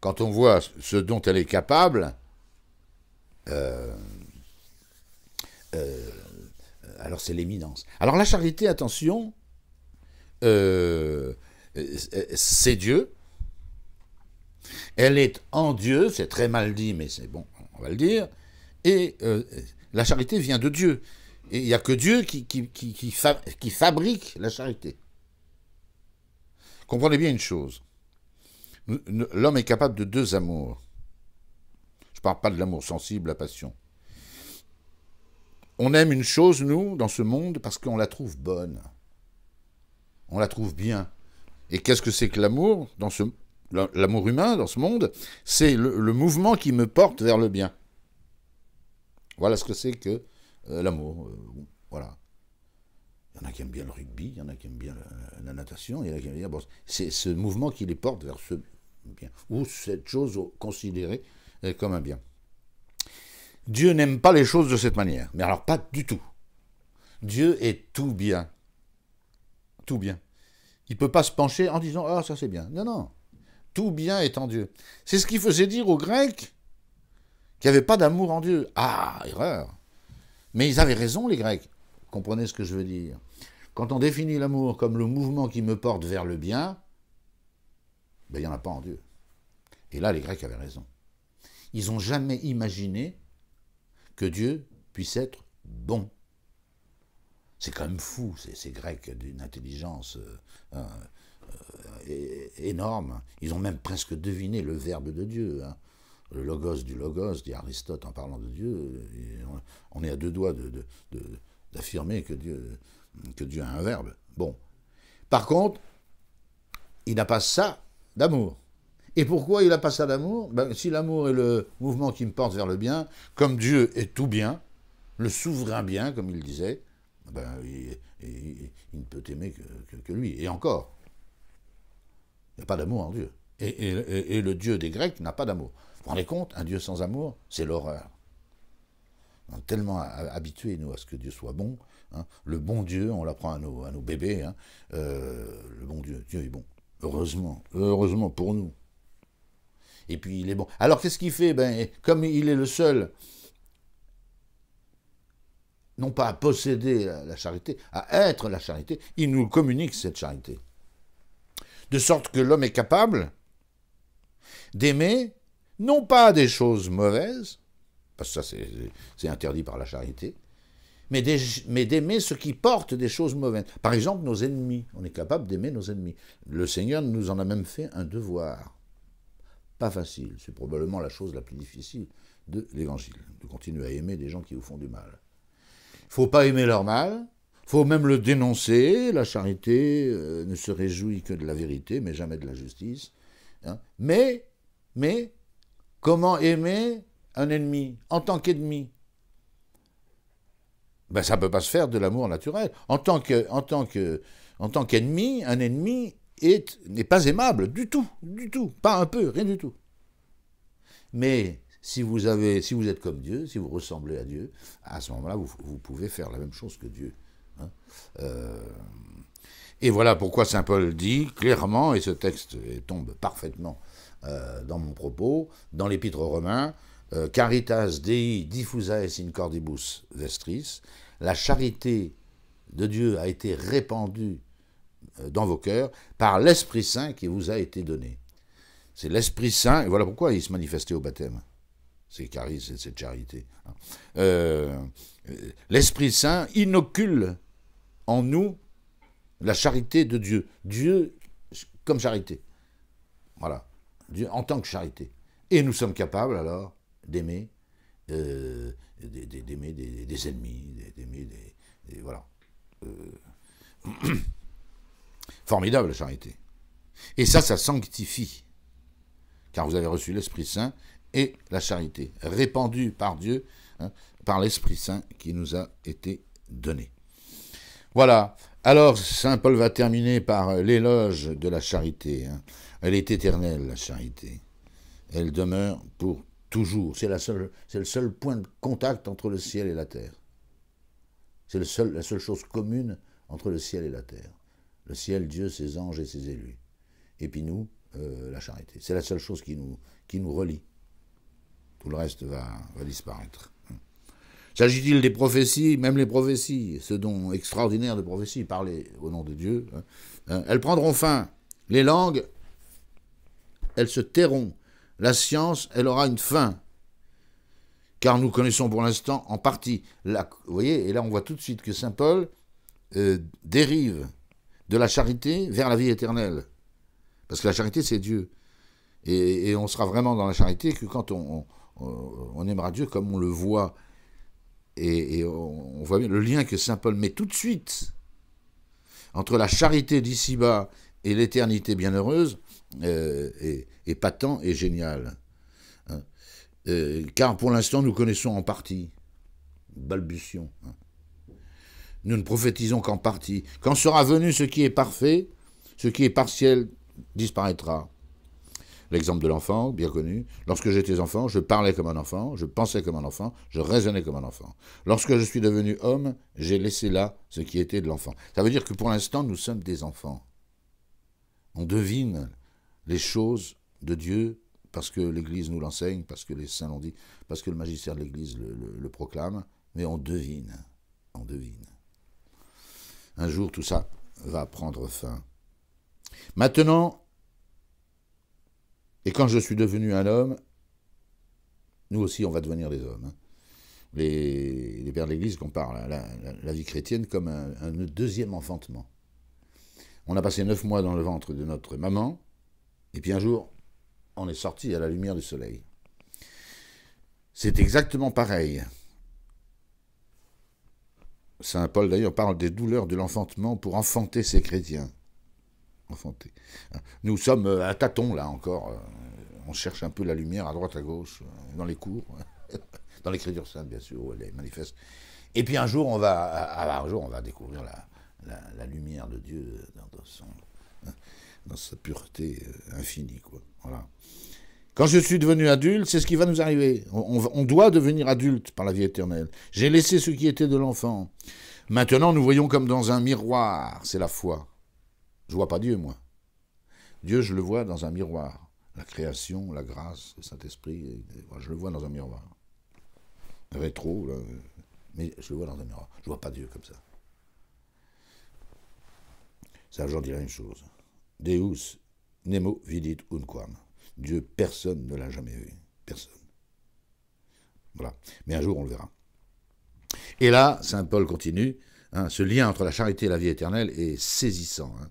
Quand on voit ce dont elle est capable, alors c'est l'éminence. Alors la charité, attention, c'est Dieu. Elle est en Dieu, c'est très mal dit, mais c'est bon, on va le dire. Et la charité vient de Dieu. Et il n'y a que Dieu qui fabrique la charité. Comprenez bien une chose. L'homme est capable de 2 amours. Je ne parle pas de l'amour sensible, la passion. On aime une chose, nous, dans ce monde, parce qu'on la trouve bonne. On la trouve bien. Et qu'est-ce que c'est que l'amour l'amour humain, dans ce monde? C'est le mouvement qui me porte vers le bien. Voilà ce que c'est que l'amour. Voilà. Il y en a qui aiment bien le rugby, il y en a qui aiment bien la natation, il y en a qui aiment bien... Bon, c'est ce mouvement qui les porte vers ce bien, ou cette chose considérée comme un bien. Dieu n'aime pas les choses de cette manière, mais alors pas du tout. Dieu est tout bien. Tout bien. Il ne peut pas se pencher en disant « Ah, ça c'est bien ». Non, non. Tout bien est en Dieu. C'est ce qui faisait dire aux Grecs qu'il n'y avait pas d'amour en Dieu. Ah, erreur. Mais ils avaient raison, les Grecs. Comprenez ce que je veux dire. Quand on définit l'amour comme le mouvement qui me porte vers le bien, ben, il n'y en a pas en Dieu. Et là, les Grecs avaient raison. Ils n'ont jamais imaginé que Dieu puisse être bon. C'est quand même fou, ces Grecs d'une intelligence énorme. Ils ont même presque deviné le verbe de Dieu. Hein. Le logos du logos, dit Aristote en parlant de Dieu. On est à 2 doigts d'affirmer que Dieu a un verbe. Bon. Par contre, il n'a pas ça d'amour. Et pourquoi il n'a pas ça d'amour? Ben, si l'amour est le mouvement qui me porte vers le bien, comme Dieu est tout bien, le souverain bien, comme il disait, ben, il ne peut aimer que lui. Et encore, il n'y a pas d'amour en Dieu. Et le Dieu des Grecs n'a pas d'amour. Vous vous rendez compte? Un Dieu sans amour, c'est l'horreur. On est tellement habitués, nous, à ce que Dieu soit bon. Hein. Le bon Dieu, on l'apprend à nos bébés. Hein. Le bon Dieu, Dieu est bon. Heureusement pour nous. Et puis il est bon. Alors qu'est-ce qu'il fait? Ben, comme il est le seul, non pas à posséder la charité, à être la charité, il nous communique cette charité. De sorte que l'homme est capable d'aimer, non pas des choses mauvaises, parce que ça c'est interdit par la charité, mais d'aimer ce qui porte des choses mauvaises. Par exemple, nos ennemis. On est capable d'aimer nos ennemis. Le Seigneur nous en a même fait un devoir. Pas facile. C'est probablement la chose la plus difficile de l'Évangile, de continuer à aimer des gens qui vous font du mal. Il ne faut pas aimer leur mal, il faut même le dénoncer. La charité ne se réjouit que de la vérité, mais jamais de la justice. Hein. Mais, comment aimer un ennemi en tant qu'ennemi? Ben, ça ne peut pas se faire de l'amour naturel. En tant qu'ennemi, un ennemi n'est pas aimable du tout, pas un peu, rien du tout. Mais si vous êtes comme Dieu, si vous ressemblez à Dieu, à ce moment-là, vous pouvez faire la même chose que Dieu. Hein. Et voilà pourquoi saint Paul dit clairement, et ce texte tombe parfaitement dans mon propos, dans l'Épître aux Romains, Caritas Dei diffusae in cordibus vestris, la charité de Dieu a été répandue dans vos cœurs par l'Esprit Saint qui vous a été donné. C'est l'Esprit Saint, et voilà pourquoi il se manifestait au baptême. C'est charisme, c'est cette charité. L'Esprit Saint inocule en nous la charité de Dieu. Dieu comme charité. Voilà. Dieu en tant que charité. Et nous sommes capables alors d'aimer des ennemis, d'aimer des voilà. Formidable la charité. Et ça sanctifie. Car vous avez reçu l'Esprit Saint et la charité, répandue par Dieu, hein, par l'Esprit Saint qui nous a été donné. Voilà. Alors, saint Paul va terminer par l'éloge de la charité. Hein. Elle est éternelle, la charité. Elle demeure pour toujours. C'est le seul point de contact entre le ciel et la terre. C'est la seule chose commune entre le ciel et la terre. Le ciel, Dieu, ses anges et ses élus. Et puis nous, la charité. C'est la seule chose qui nous relie. Tout le reste va disparaître. S'agit-il des prophéties? Même les prophéties, ce don extraordinaire de prophéties, parler au nom de Dieu, elles prendront fin. Les langues, elles se tairont. La science, elle aura une fin. Car nous connaissons pour l'instant en partie. Là, vous voyez, et là on voit tout de suite que saint Paul dérive de la charité vers la vie éternelle. Parce que la charité, c'est Dieu. Et on sera vraiment dans la charité que quand on aimera Dieu comme on le voit. Et on voit bien le lien que saint Paul met tout de suite entre la charité d'ici-bas et l'éternité bienheureuse est patent et génial. Hein. Car pour l'instant, nous connaissons en partie. Balbution. Hein. Nous ne prophétisons qu'en partie. Quand sera venu ce qui est parfait, ce qui est partiel disparaîtra. L'exemple de l'enfant, bien connu. Lorsque j'étais enfant, je parlais comme un enfant, je pensais comme un enfant, je raisonnais comme un enfant. Lorsque je suis devenu homme, j'ai laissé là ce qui était de l'enfant. Ça veut dire que pour l'instant, nous sommes des enfants. On devine les choses de Dieu parce que l'Église nous l'enseigne, parce que les saints l'ont dit, parce que le magistère de l'Église le proclame, mais on devine. On devine. Un jour, tout ça va prendre fin. Maintenant, et quand je suis devenu un homme, nous aussi, on va devenir des hommes. Hein. Les pères de l'Église comparent la vie chrétienne comme un deuxième enfantement. On a passé 9 mois dans le ventre de notre maman, et puis un jour, on est sorti à la lumière du soleil. C'est exactement pareil. Saint Paul, d'ailleurs, parle des douleurs de l'enfantement pour enfanter ces chrétiens. Enfanter. Nous sommes à tâtons, là, encore. On cherche un peu la lumière à droite, à gauche, dans les cours, dans l'Écriture sainte, bien sûr, où elle est manifeste. Et puis un jour, on va découvrir la lumière de Dieu dans sa pureté infinie, quoi. Voilà. Quand je suis devenu adulte, c'est ce qui va nous arriver. On doit devenir adulte par la vie éternelle. J'ai laissé ce qui était de l'enfant. Maintenant, nous voyons comme dans un miroir. C'est la foi. Je ne vois pas Dieu, moi. Dieu, je le vois dans un miroir. la création, la grâce, le Saint-Esprit. Je le vois dans un miroir. Rétro, là, mais je le vois dans un miroir. Je ne vois pas Dieu comme ça. Ça, j'en dis la même chose. Deus nemo vidit unquam. Dieu, personne ne l'a jamais vu. Personne. Voilà. Mais un jour, on le verra. Et là, saint Paul continue, hein, ce lien entre la charité et la vie éternelle est saisissant. Hein.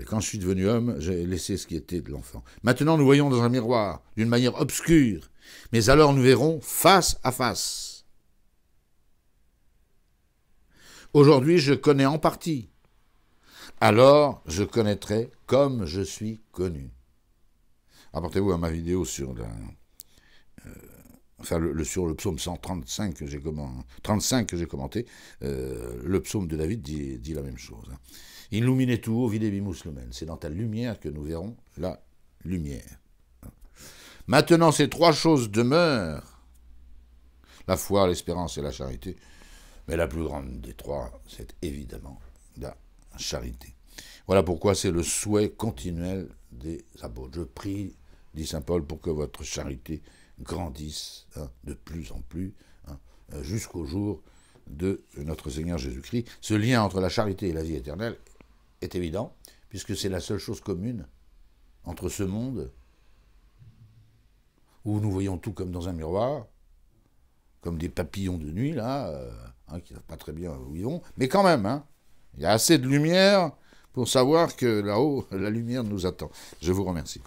Quand je suis devenu homme, j'ai laissé ce qui était de l'enfant. Maintenant, nous voyons dans un miroir, d'une manière obscure, mais alors nous verrons face à face. Aujourd'hui, je connais en partie. Alors, je connaîtrai comme je suis connu. Apportez-vous à ma vidéo sur sur le psaume 135 que j'ai commenté, le psaume de David dit la même chose. Illuminetur videbimus lumen. C'est dans ta lumière que nous verrons la lumière. Maintenant, ces trois choses demeurent, la foi, l'espérance et la charité. Mais la plus grande des trois, c'est évidemment la charité. Voilà pourquoi c'est le souhait continuel des apôtres. Je prie, dit saint Paul, pour que votre charité grandisse de plus en plus, jusqu'au jour de notre Seigneur Jésus-Christ. Ce lien entre la charité et la vie éternelle est évident, puisque c'est la seule chose commune entre ce monde, où nous voyons tout comme dans un miroir, comme des papillons de nuit, là, qui ne savent pas très bien où ils vont, mais quand même, il y a assez de lumière pour savoir que là-haut, la lumière nous attend. Je vous remercie.